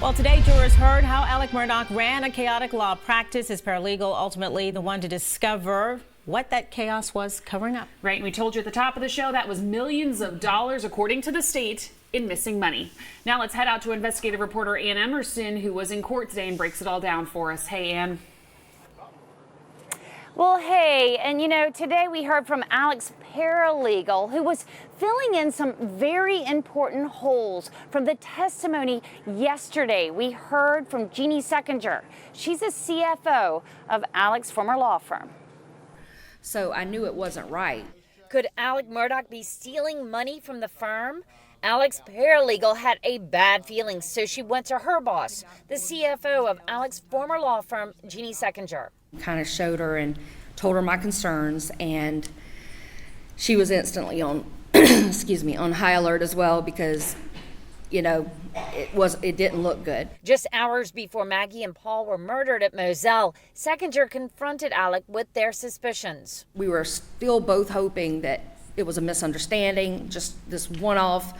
Well, today jurors heard how Alex Murdaugh ran a chaotic law practice. His paralegal, ultimately the one to discover what that chaos was covering up. Right, and we told you at the top of the show that was millions of dollars, according to the state, in missing money. Now let's head out to investigative reporter Ann Emerson, who was in court today and breaks it all down for us. Hey, Ann. Well, hey, and you know, today we heard from Alex paralegal, who was filling in some very important holes from the testimony yesterday. We heard from Jeannie Seckinger. She's a CFO of Alex's former law firm. So I knew it wasn't right. Could Alex Murdaugh be stealing money from the firm? Alex paralegal had a bad feeling, so she went to her boss, the CFO of Alex's former law firm, Jeannie Seckinger. Kind of showed her and told her my concerns, and she was instantly on on high alert as well, because you know it didn't look good. Just hours before Maggie and Paul were murdered at Moselle, Seckinger confronted Alex with their suspicions. We were still both hoping that it was a misunderstanding, just this one-off,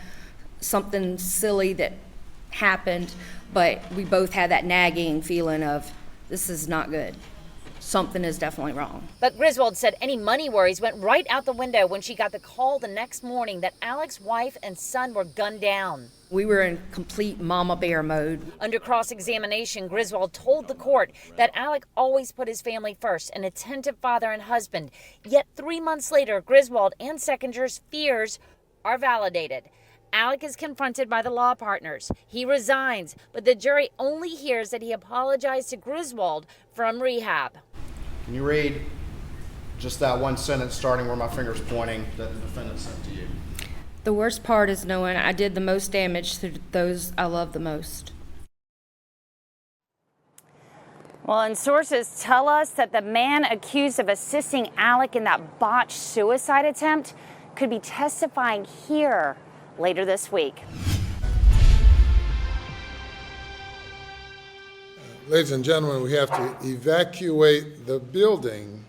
something silly that happened, but we both had that nagging feeling of this is not good. Something is definitely wrong. But Griswold said any money worries went right out the window when she got the call the next morning that Alex's wife and son were gunned down. We were in complete mama bear mode. Under cross-examination, Griswold told the court that Alex always put his family first, an attentive father and husband. Yet 3 months later, Griswold and Seckinger's fears are validated. Alex is confronted by the law partners. He resigns, but the jury only hears that he apologized to Griswold from rehab. Can you read just that one sentence starting where my finger's pointing that the defendant sent to you? The worst part is knowing I did the most damage to those I love the most. Well, and sources tell us that the man accused of assisting Alex in that botched suicide attempt could be testifying here later this week. Ladies and gentlemen, we have to evacuate the building.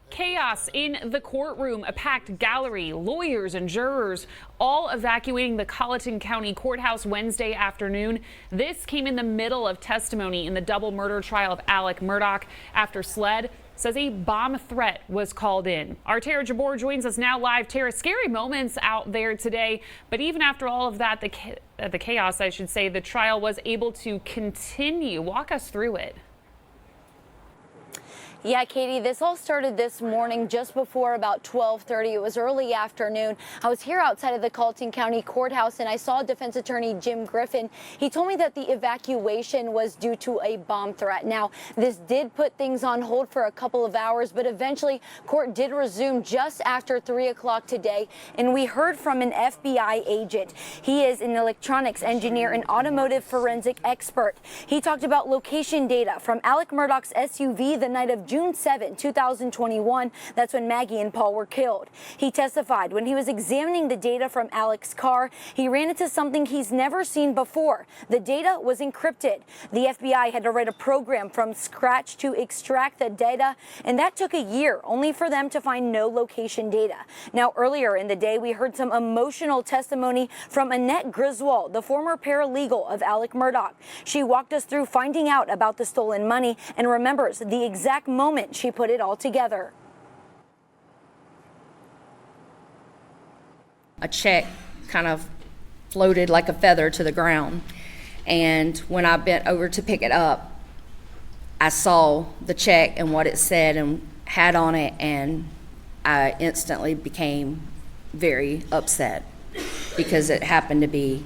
Chaos in the courtroom, a packed gallery, lawyers and jurors all evacuating the Colleton County Courthouse Wednesday afternoon. This came in the middle of testimony in the double murder trial of Alex Murdaugh after SLED says a bomb threat was called in. Our Tara Jabor joins us now live. Tara, scary moments out there today, but even after all of that, the chaos, I should say, the trial was able to continue. Walk us through it. Yeah, Katie, this all started this morning just before about 12:30. It was early afternoon. I was here outside of the Colleton County Courthouse and I saw defense attorney Jim Griffin. He told me that the evacuation was due to a bomb threat. Now, this did put things on hold for a couple of hours, but eventually court did resume just after 3 o'clock today. And we heard from an FBI agent. He is an electronics engineer and automotive forensic expert. He talked about location data from Alex Murdaugh's SUV the night of June 7, 2021. That's when Maggie and Paul were killed. He testified when he was examining the data from Alex's car, he ran into something he's never seen before. The data was encrypted. The FBI had to write a program from scratch to extract the data, and that took a year, only for them to find no location data. Now, earlier in the day, we heard some emotional testimony from Annette Griswold, the former paralegal of Alex Murdaugh. She walked us through finding out about the stolen money and remembers the exact moment she put it all together. A check kind of floated like a feather to the ground, and when I bent over to pick it up, I saw the check and what it said and had on it, and I instantly became very upset because it happened to be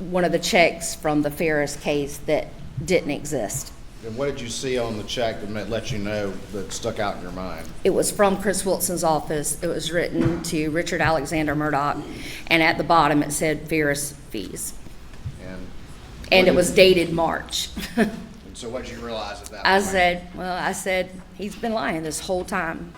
one of the checks from the Ferris case that didn't exist. And what did you see on the check that let you know that stuck out in your mind? It was from Chris Wilson's office. It was written to Richard Alexander Murdaugh, and at the bottom it said Ferris fees. And it was dated March. And so what did you realize at that point? I said, he's been lying this whole time.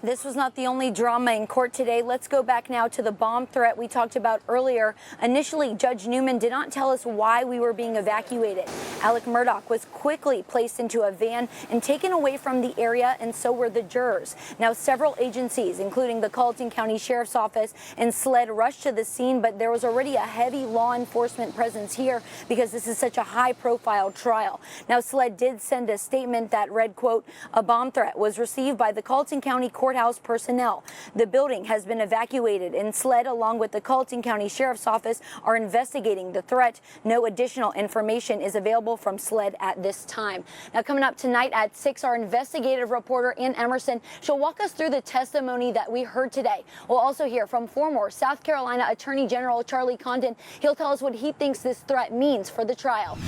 This was not the only drama in court today. Let's go back now to the bomb threat we talked about earlier. Initially, Judge Newman did not tell us why we were being evacuated. Alex Murdaugh was quickly placed into a van and taken away from the area, and so were the jurors. Now, several agencies, including the Carlton County Sheriff's Office and SLED, rushed to the scene, but there was already a heavy law enforcement presence here because this is such a high-profile trial. Now, SLED did send a statement that read, quote, "A bomb threat was received by the Carlton County Courthouse personnel. The building has been evacuated, and SLED, along with the Carlton County Sheriff's Office, are investigating the threat. No additional information is available from SLED at this time." Now, coming up tonight at 6, our investigative reporter in Emerson, she'll walk us through the testimony that we heard today. We'll also hear from former South Carolina Attorney General Charlie Condon. He'll tell us what he thinks this threat means for the trial.